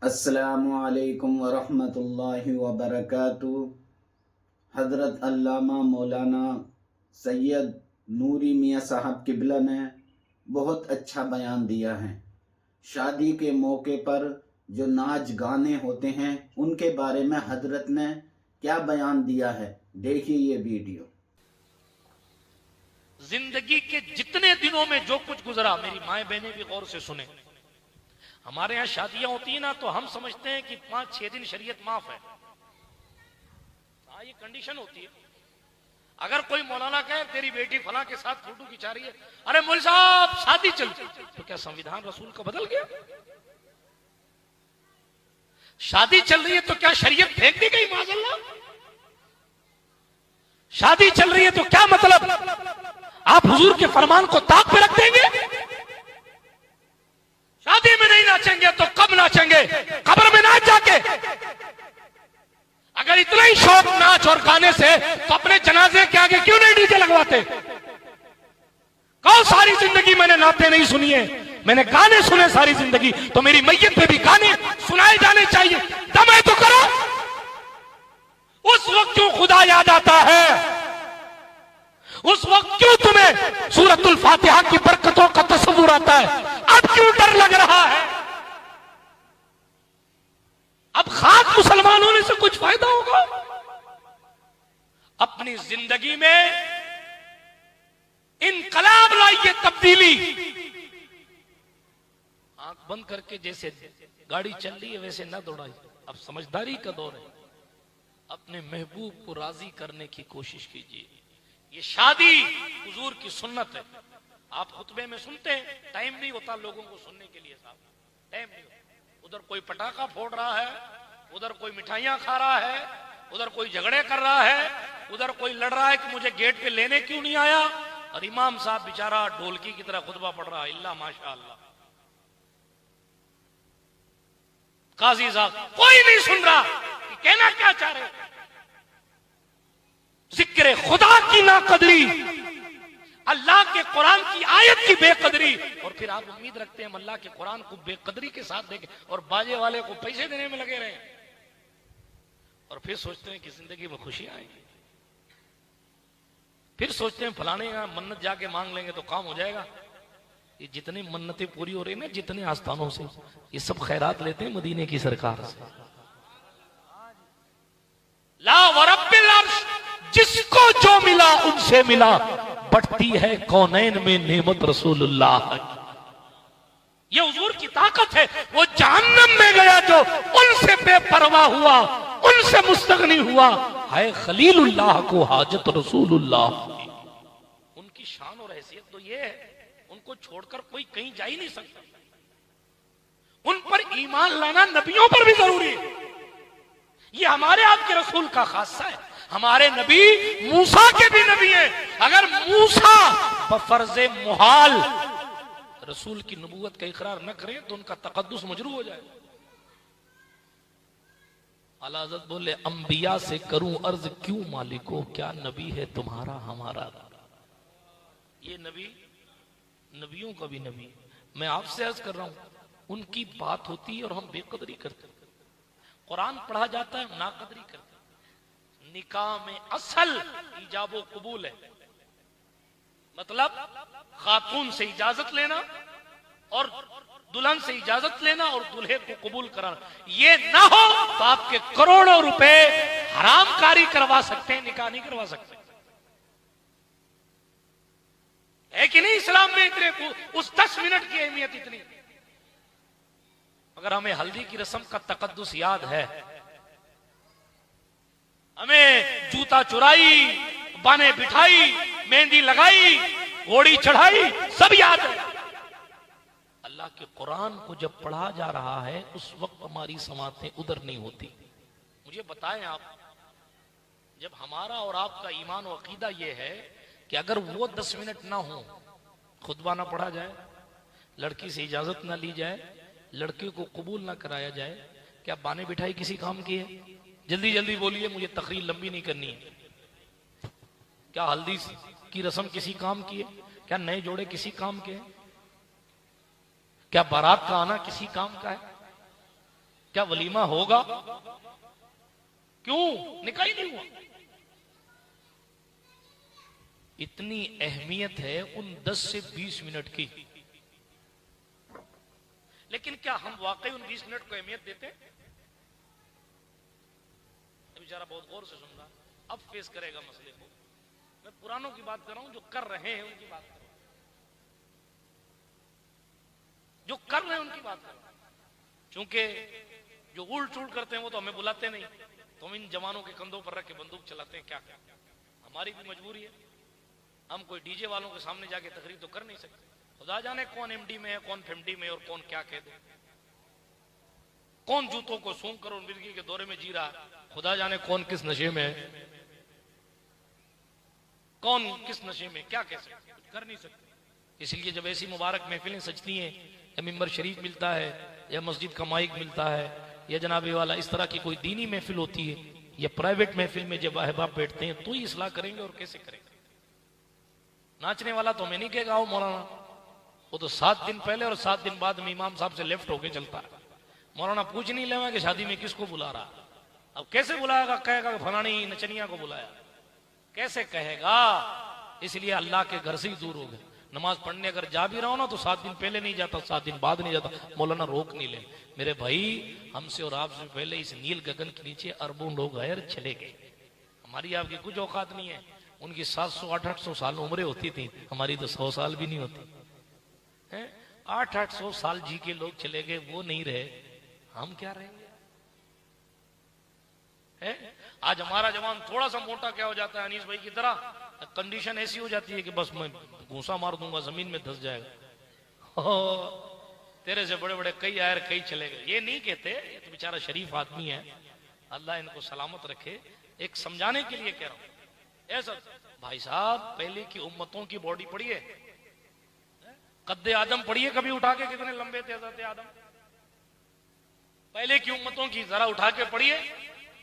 अस्सलामुअलैकुम वरहमतुल्लाहि वबरकातुहू। हज़रत अल्लामा मौलाना सैयद नूरी मियाँ साहब किबला ने बहुत अच्छा बयान दिया है। शादी के मौके पर जो नाच गाने होते हैं उनके बारे में हजरत ने क्या बयान दिया है, देखिए ये वीडियो। जिंदगी के जितने दिनों में जो कुछ गुजरा, मेरी माए बहनें भी गौर से सुने। हमारे यहां शादियां होती है ना, तो हम समझते हैं कि 5-6 दिन शरीयत माफ है। हाँ, ये कंडीशन होती है। अगर कोई मौलाना कहे तेरी बेटी फला के साथ फोटो खिंचा रही है, अरे मौलवी साहब शादी चल, तो क्या संविधान रसूल का बदल गया? शादी चल रही है तो क्या शरीयत फेंक दी गई? माज़अल्लाह। शादी चल रही है तो क्या मतलब आप हुजूर के फरमान को ताक पे रख देंगे? शादी में नहीं नाचेंगे तो कब नाचेंगे? कब्र में नाच जाके। अगर इतना ही शौक नाच और गाने से, तो अपने जनाजे के आगे क्यों नहीं डीजे लगवाते? कहो सारी जिंदगी मैंने नाते नहीं सुनी है, मैंने गाने सुने सारी जिंदगी, तो मेरी मैयत पे भी गाने सुनाए जाने चाहिए। दम है तो करो। उस वक्त क्यों खुदा याद आता है? उस वक्त क्यों तुम्हें सूरतुल फातिहा की बरकतों का तस्वुर आता है? अब क्यों डर लग रहा है? अब खाक मुसलमान होने से कुछ फायदा होगा? अपनी जिंदगी में इनकलाब लाइए, तब्दीली। आंख बंद करके जैसे गाड़ी चल रही है वैसे न दौड़ाइए। अब समझदारी का दौर है। अपने महबूब को राजी करने की कोशिश कीजिए। ये शादी हुजूर की सुन्नत है। आप खुतबे में सुनते हैं, टाइम नहीं होता लोगों को सुनने के लिए। साहब टाइम नहीं होता। उधर कोई पटाखा फोड़ रहा है, उधर कोई मिठाइयां खा रहा है, उधर कोई झगड़े कर रहा है, उधर कोई लड़ रहा है कि मुझे गेट पे लेने क्यों नहीं आया, और इमाम साहब बेचारा ढोलकी की तरह खुतबा पढ़ रहा है। इल्ला माशाअल्लाह। काजी साहब कोई नहीं सुन रहा कि कहना क्या चाह रहे। जिक्र खुदा की नाकदरी, अल्लाह के कुरान की आयत की बेकदरी, और फिर आप उम्मीद रखते हैं हम अल्लाह के कुरान को बेकदरी के साथ देखें और बाजे वाले को पैसे देने में लगे रहे, और फिर सोचते हैं कि जिंदगी में खुशियां आएंगी। फिर सोचते हैं फलाने यहां मन्नत जाके मांग लेंगे तो काम हो जाएगा। ये जितनी मन्नतें पूरी हो रही है ना जितने आस्थानों से, ये सब खैरात लेते हैं मदीने की सरकार से। ला वरब्बिल अर्श, जिसको जो मिला उनसे मिला, बढ़ती है कौनैन में नेमत रसूलुल्लाह। ये हुजूर की ताकत है। वो जहन्नम में गया जो उनसे बेपरवाह हुआ, उनसे मुस्तगनी हुआ, है खलीलुल्लाह को हाजत रसूलुल्लाह। उनकी शान और हैसियत तो ये है, उनको छोड़कर कोई कहीं जा ही नहीं सकता। उन पर ईमान लाना नबियों पर भी जरूरी है। ये हमारे आपके रसूल का खासा है। हमारे नबी मूसा के भी नबी हैं। अगर मूसा बफर्जे मुहाल रसूल की नबूवत का इकरार न करें तो उनका तकद्दुस मजरू हो जाए। आला हज़रत बोले, अंबिया से करूं अर्ज क्यों मालिको, क्या नबी है तुम्हारा हमारा। ये नबी नबियों का भी नबी। मैं आपसे अर्ज कर रहा हूं, उनकी बात होती है और हम बेकदरी करते हैं। कुरान पढ़ा जाता है, नाकदरी करते हैं। निकाह में असल इजाबो कबूल है, मतलब खातून से इजाजत लेना और दुल्हन से इजाजत लेना और दूल्हे को कबूल कराना। ये ना हो तो आपके करोड़ों रुपए हरामकारी करवा सकते हैं, निकाह नहीं करवा सकते। है कि नहीं? इस्लाम में इतने उस 10 मिनट की अहमियत इतनी। अगर हमें हल्दी की रस्म का तकद्दुस याद है, हमें जूता चुराई, बाने बिठाई, मेहंदी लगाई, घोड़ी चढ़ाई, सब याद है। अल्लाह के कुरान को जब पढ़ा जा रहा है उस वक्त हमारी समातें उधर नहीं होती। मुझे बताएं आप, जब हमारा और आपका ईमान और अकीदा यह है कि अगर वो 10 मिनट ना हो, खुतबा ना पढ़ा जाए, लड़की से इजाजत ना ली जाए, लड़के को कबूल ना कराया जाए, क्या बाने बिठाई किसी काम की है? जल्दी जल्दी बोलिए, मुझे तकरीर लंबी नहीं करनी है। क्या हल्दी की रस्म किसी काम की है? क्या नए जोड़े किसी काम के हैं? क्या बारात का आना किसी काम का है? क्या वलीमा होगा? क्यों? निकाह ही नहीं हुआ। इतनी अहमियत है उन 10 से 20 मिनट की, लेकिन क्या हम वाकई उन 20 मिनट को अहमियत देते हैं? बेचारा बहुत गौर से सुन रहा, अब फेस करेगा मसले को। मैं पुरानों की बात कर रहा हूं, जो कर रहे हैं उनकी बात कर रहा हूं, जो कर रहे हैं उनकी बात कर रहा हूं। क्योंकि जो उल्ट उल्ट करते हैं वो तो हमें बुलाते नहीं, तो हम इन जवानों के कंधों पर रख के बंदूक चलाते हैं। क्या हमारी भी मजबूरी है, हम कोई डीजे वालों के सामने जाके तकरीर तो कर नहीं सकते। खुदा जाने कौन एमडी में है, कौन फेमडी में, और कौन क्या कह दे, कौन जूतों को सूंघ कर मिर्गी के दौरे में जी रहा है, खुदा जाने कौन किस नशे में है, कौन किस नशे में, क्या कह सकते, कर नहीं सकते। इसलिए जब ऐसी मुबारक महफिलें सजती हैं, या मिंबर शरीफ मिलता है, या मस्जिद का माइक मिलता है, या जनाबे वाला इस तरह की कोई दीनी महफिल होती है, या प्राइवेट महफिल में जब अहबाब बैठते हैं, तो ही इस्लाह करेंगे। और कैसे करेंगे? नाचने वाला तो हमें नहीं कहेगा आओ मौलाना, वो तो 7 दिन पहले और 7 दिन बाद में इमाम साहब से लेफ्ट होके चलता है। मौलाना पूछ नहीं लेवा कि शादी में किसको बुला रहा, अब कैसे बुलाएगा? कहेगा फलानी नचनिया को बुलाया, कैसे कहेगा? इसलिए अल्लाह के घर से ही दूर हो गए। नमाज पढ़ने अगर जा भी रहा हो ना तो 7 दिन पहले नहीं जाता, 7 दिन बाद नहीं जाता। मौलाना रोक नहीं ले। मेरे भाई, हमसे और आपसे पहले इस नील गगन के नीचे अरबों लोग गैर चले गए। हमारी आपकी कुछ औकात नहीं है। उनकी 700-800 साल उम्रें होती थी, हमारी तो 100 साल भी नहीं होती है। 800 साल जी के लोग चले गए, वो नहीं रहे, हम क्या रहेंगे? है? आज हमारा जवान थोड़ा सा मोटा क्या हो जाता है अनीस भाई की तरह, कंडीशन ऐसी हो जाती है कि बस मैं घूसा मार दूंगा, जमीन में धंस जाएगा। तेरे से बड़े बड़े कई आयर कई चले गए। ये नहीं कहते, ये तो बेचारा शरीफ आदमी है, अल्लाह इनको सलामत रखे। एक समझाने के लिए कह रहा हूं। ऐसा भाई साहब, पहले की उम्मतों की बॉडी पढ़िए, कद्दे आदम पढ़िए कभी उठा के, कितने लंबे थे हज़रत आदम। पहले की उम्मतों की जरा उठा के पढ़िए,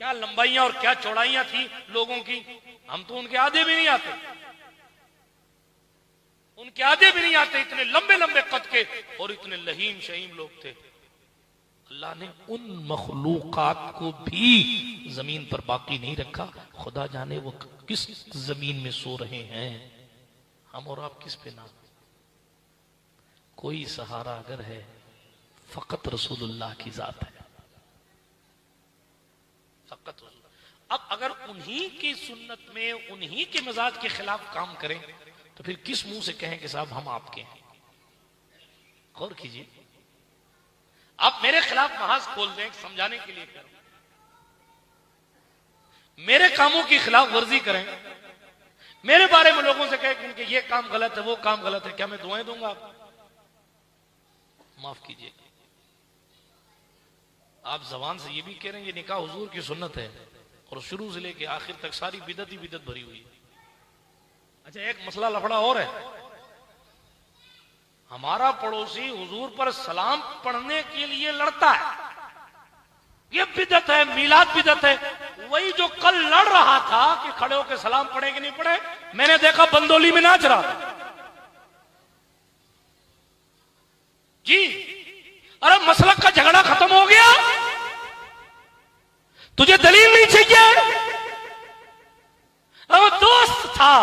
क्या लंबाइयां और क्या चौड़ाइयां थी लोगों की। हम तो उनके आधे भी नहीं आते, उनके आधे भी नहीं आते। इतने लंबे लंबे कद के और इतने लहीम शहीम लोग थे। अल्लाह ने उन मखलूकात को भी जमीन पर बाकी नहीं रखा। खुदा जाने वो किस जमीन में सो रहे हैं, हम और आप किस पे ना। कोई सहारा अगर है, फकत रसूलुल्लाह की जात है, फकत रसूल। अब अगर उन्हीं की सुन्नत में, उन्हीं के मजाज के खिलाफ काम करें, तो फिर किस मुंह से कहें कि साहब हम आपके हैं? गौर कीजिए। आप मेरे खिलाफ महाज खोल दें, समझाने के लिए करें, मेरे कामों की खिलाफ वर्जी करें, मेरे बारे में लोगों से कहें कि ये काम गलत है, वो काम गलत है, क्या मैं दुआएं दूंगा आपको? माफ कीजिए, आप जबान से ये भी कह रहे हैं ये निकाह हुजूर की सुन्नत है, और शुरू से लेके आखिर तक सारी बिदत ही बिदत भरी हुई है। अच्छा, एक मसला लफड़ा और है। हमारा पड़ोसी हुजूर पर सलाम पढ़ने के लिए लड़ता है, ये बिदत है, मीलाद बिदत है। वही जो कल लड़ रहा था कि खड़े होकर सलाम पढ़े कि नहीं पढ़े, मैंने देखा बंदोली में नाच रहा था। जी, अरे मसलक का झगड़ा खत्म हो गया, तुझे दलील नहीं चाहिए। अब दोस्त था,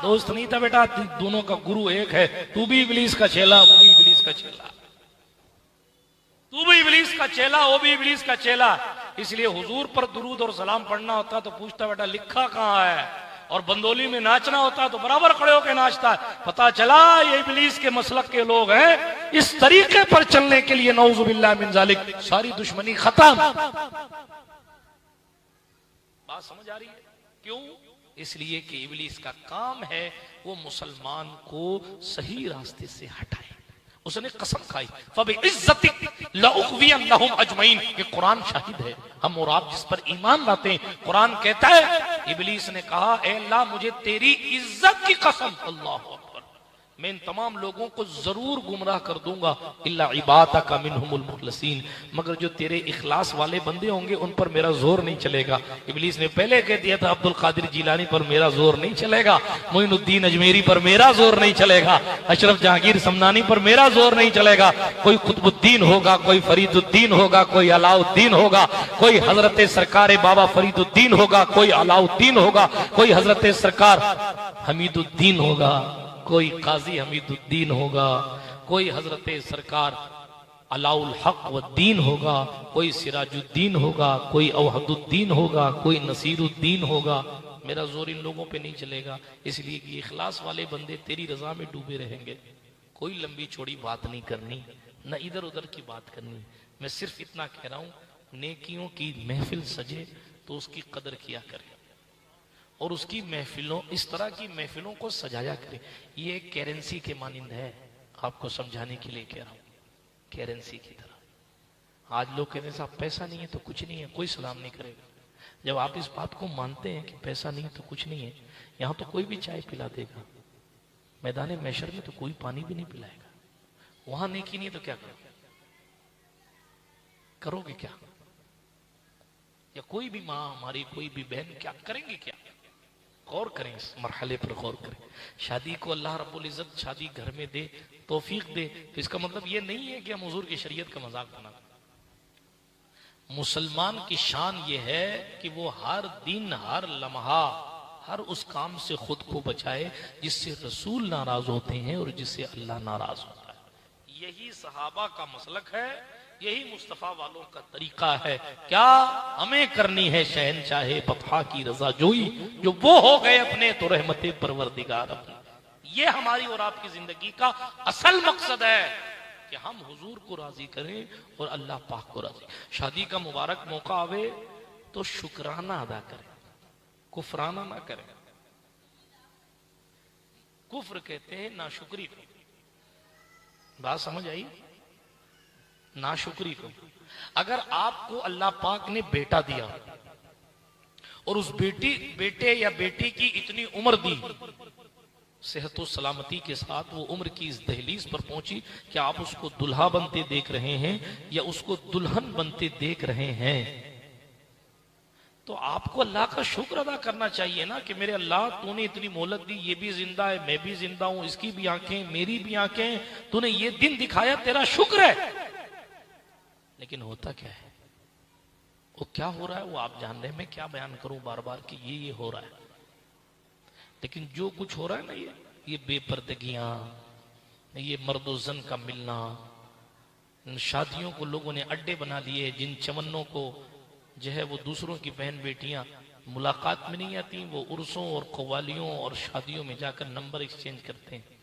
दोस्त नहीं था बेटा, दोनों का गुरु एक है। तू भी इब्लीस का चेला, वो भी इब्लीस का चेला, तू भी इब्लीस का चेला, वो भी इब्लीस का चेला। इसलिए हुजूर पर दुरूद और सलाम पढ़ना होता तो पूछता बेटा लिखा कहां है, और बंदोली में नाचना होता तो बराबर खड़े होकर नाचता। पता चला ये इब्लीस के मसलक के लोग हैं। इस तरीके पर चलने के लिए नऊजुबिल्लाह मिन जालिक सारी दुश्मनी खत्म। बात समझ आ रही है? क्यों? इसलिए कि इब्लीस का काम है वो मुसलमान को सही रास्ते से हटाए। उसने कसम खाई, फबिइज्जतिक लउग़वियन्नहुम अजमईन, कि कुरान शाहिद है, हम और आप जिस पर ईमान लाते हैं। कुरान कहता है, इब्लीस ने कहा, ए अल्लाह मुझे तेरी इज्जत की कसम, अल्लाह अकबर, मैं इन तमाम लोगों को जरूर गुमराह कर दूंगा इल्ला इबादका मिनहुमुल मुखलसीन, मगर जो तेरे इखलास वाले बंदे होंगे उन पर मेरा जोर नहीं चलेगा। इब्लीस ने पहले कह दिया था अब्दुल कादिर जिलानी पर मेरा जोर नहीं चलेगा, मोइनुद्दीन अजमेरी पर मेरा जोर नहीं चलेगा, अशरफ जहांगीर समनानी पर मेरा जोर नहीं चलेगा। कोई कुतुबुद्दीन होगा, कोई फरीदुद्दीन होगा, कोई अलाउद्दीन होगा, कोई हजरत सरकार बाबा फरीदुद्दीन होगा, कोई अलाउद्दीन होगा, कोई हजरत सरकार हमीदुद्दीन होगा, कोई काजी हमीदुद्दीन होगा, कोई हजरत सरकार अलाउल हक व दीन होगा, कोई सिराजुद्दीन होगा, कोई अवहदुद्दीन होगा, कोई नसीरुद्दीन होगा। मेरा जोर इन लोगों पे नहीं चलेगा, इसलिए कि इखलास वाले बंदे तेरी रजा में डूबे रहेंगे। कोई लंबी चौड़ी बात नहीं करनी, न इधर उधर की बात करनी। मैं सिर्फ इतना कह रहा हूं, नेकियों की महफिल सजे तो उसकी कदर किया करे और उसकी महफिलों, इस तरह की महफिलों को सजाया करे। ये एक करेंसी के मानिंद है, आपको समझाने के लिए कह रहा हूं, करेंसी की तरह। आज लोग कहते हैं साहब पैसा नहीं है तो कुछ नहीं है, कोई सलाम नहीं करेगा। जब आप इस बात को मानते हैं कि पैसा नहीं है तो कुछ नहीं है, यहां तो कोई भी चाय पिला देगा, मैदान महशर में तो कोई पानी भी नहीं पिलाएगा। वहां नेकी नहीं है तो क्या करोगे? करोगे क्या? या कोई भी माँ हमारी, कोई भी बहन, क्या करेंगे? क्या गौर करें, इस मरहले पर गौर करें। शादी को अल्लाह रब्बुल इज्जत शादी घर में दे, तौफीक दे, तो इसका मतलब ये नहीं है कि हम हुजूर की शरीयत का मजाक बना। मुसलमान की शान ये है कि वो हर दिन, हर लम्हा, हर उस काम से खुद को बचाए जिससे रसूल नाराज होते हैं और जिससे अल्लाह नाराज होता है। यही सहाबा का मसलक है, यही मुस्तफा वालों का तरीका है। क्या हमें करनी है शहनशाहे बतहा की रजा जोई, जो वो हो गए अपने तो रहमते परवरदिगार अपनी। ये हमारी और आपकी जिंदगी का असल मकसद है कि हम हुजूर को राजी करें और अल्लाह पाक को राजी। शादी का मुबारक मौका आवे तो शुक्राना अदा करें, कुफराना ना करें। कुफ्र कहते हैं नाशुक्री को, बात समझ आई? नाशुक्री को। अगर आपको अल्लाह पाक ने बेटा दिया और उस बेटे या बेटी की इतनी उम्र दी, सेहत और सलामती के साथ वो उम्र की इस दहलीज पर पहुंची कि आप उसको दुल्हा बनते देख रहे हैं या उसको दुल्हन बनते देख रहे हैं, तो आपको अल्लाह का शुक्र अदा करना चाहिए ना कि मेरे अल्लाह तूने इतनी मोहलत दी, ये भी जिंदा है, मैं भी जिंदा हूं, इसकी भी आंखें, मेरी भी आंखें, तूने ये दिन दिखाया, तेरा शुक्र है। लेकिन होता क्या है, वो क्या हो रहा है वो आप जान रहे हैं, मैं क्या बयान करूं बार बार कि ये हो रहा है। लेकिन जो कुछ हो रहा है ना, ये बेपर्दगियां, ये मर्दोजन का मिलना, शादियों को लोगों ने अड्डे बना लिए, जिन चवन्नों को जो है वो दूसरों की बहन बेटियां मुलाकात में नहीं आती, वो उर्सों और कव्वालियों और शादियों में जाकर नंबर एक्सचेंज करते हैं।